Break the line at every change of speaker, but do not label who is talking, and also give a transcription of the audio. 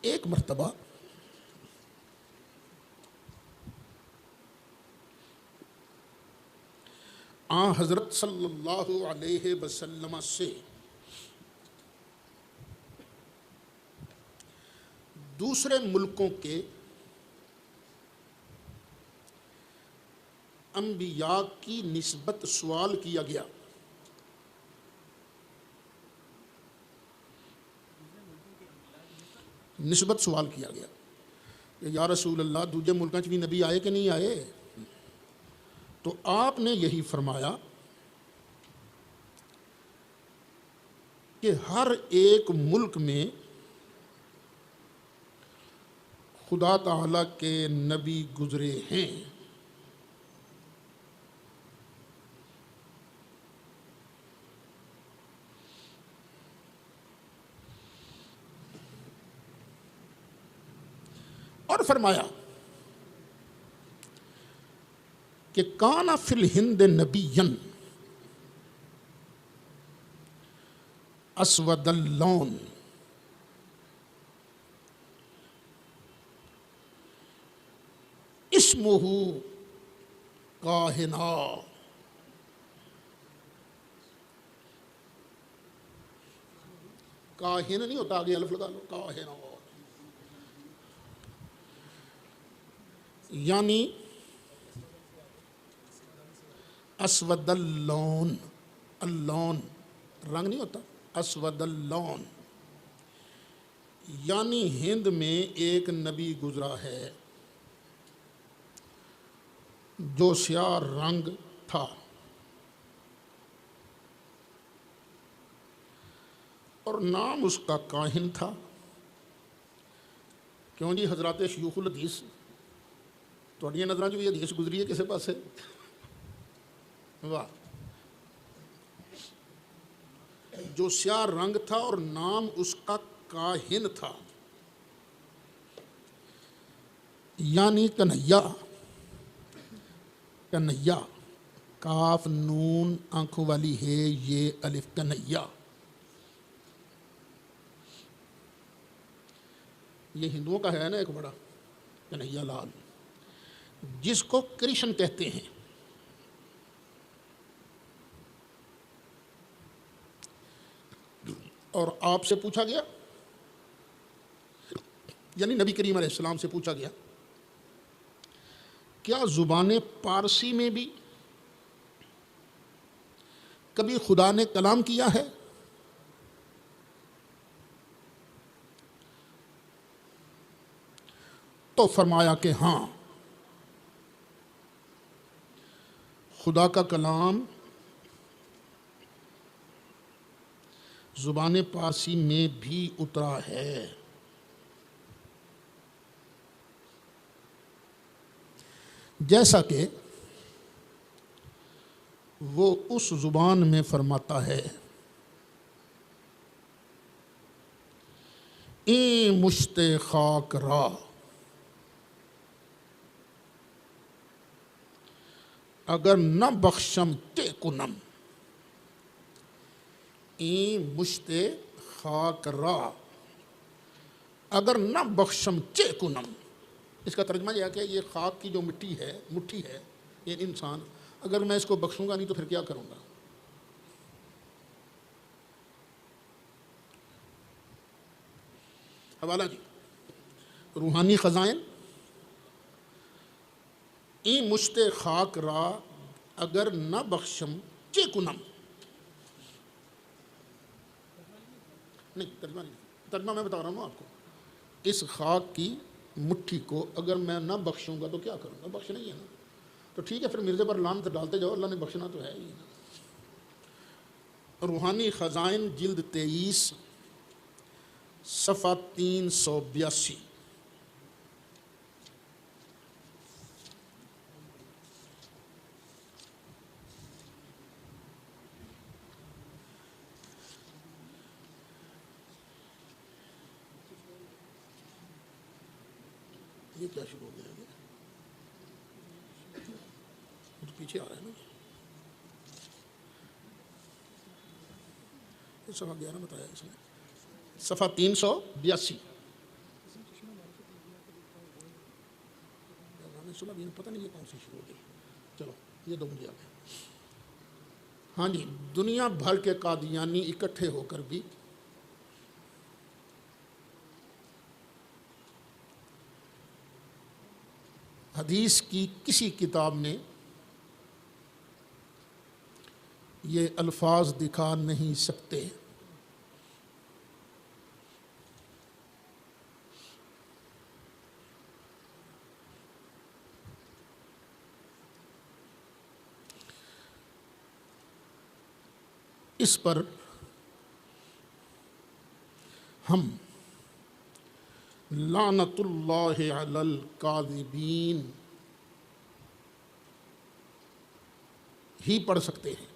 ایک مرتبہ آن حضرت صلی اللہ علیہ وسلم سے دوسرے ملکوں کے انبیاء کی نسبت سوال کیا گیا. نسبت سوال کیا گیا کہ یا رسول اللہ دوجے ملکوں چ بھی نبی آئے کہ نہیں آئے؟ تو آپ نے یہی فرمایا کہ ہر ایک ملک میں خدا تعالیٰ کے نبی گزرے ہیں. اور فرمایا کہ کان فی الہند نبیًا اسود اللون اسمہ کاہنا. کاہن نہیں ہوتا، آگے الف لگا لو، کاہنا یعنی اسود اللون. اللون رنگ نہیں ہوتا، اسود اللون یعنی ہند میں ایک نبی گزرا ہے جو سیاہ رنگ تھا. اور نام اس کا کاہن تھا. کیوں جی حضرات شیوخ الحدیث تھوڑی نظروں بھی حدیث گزری ہے کسی پاسے؟ واہ. جو سیاہ رنگ تھا اور نام اس کا کاہن تھا یعنی کنہیا. کنہیا کاف نون آنکھوں والی ہے، یہ الف. کنہیا یہ ہندوؤں کا ہے نا ایک بڑا کنہیا لال، جس کو کرشن کہتے ہیں. اور آپ سے پوچھا گیا، یعنی نبی کریم علیہ السلام سے پوچھا گیا، کیا زبان پارسی میں بھی کبھی خدا نے کلام کیا ہے؟ تو فرمایا کہ ہاں، خدا کا کلام زبان پارسی میں بھی اترا ہے. جیسا کہ وہ اس زبان میں فرماتا ہے، این مشت خاک را اگر نہ بخشم چے کنم. این مشت خاک را اگر نہ بخشم چے کنم. اس کا ترجمہ یہ ہے کہ یہ خاک کی جو مٹی ہے، مٹھی ہے، یہ انسان، اگر میں اس کو بخشوں گا نہیں تو پھر کیا کروں گا؟ حوالہ جی روحانی خزائن. این مشت خاک را اگر نہ بخشم چے کنم. نہیں ترجمہ نہیں، ترجمہ میں بتا رہا ہوں آپ کو. اس خاک کی مٹھی کو اگر میں نہ بخشوں گا تو کیا کروں گا؟ بخش نہیں ہے نا، تو ٹھیک ہے پھر مرزے پر لعنت ڈالتے جاؤ، اللہ نے بخشنا تو ہے ہی نا. روحانی خزائن جلد 23 صفحہ 382. یہ کیا شروع ہو گیا ہے؟ تو پیچھے آ رہا ہے نا. صفحہ 11 بتایا اس نے، صفحہ 382. سنا بھی پتہ نہیں یہ کون سی شروع ہو گئی. چلو یہ دو مجھے آ گئے. ہاں جی، دنیا بھر کے قادیانی اکٹھے ہو کر بھی حدیث کی کسی کتاب نے یہ الفاظ دکھا نہیں سکتے. اس پر ہم لعنت اللہ علی الکاذبین ہی پڑھ سکتے ہیں.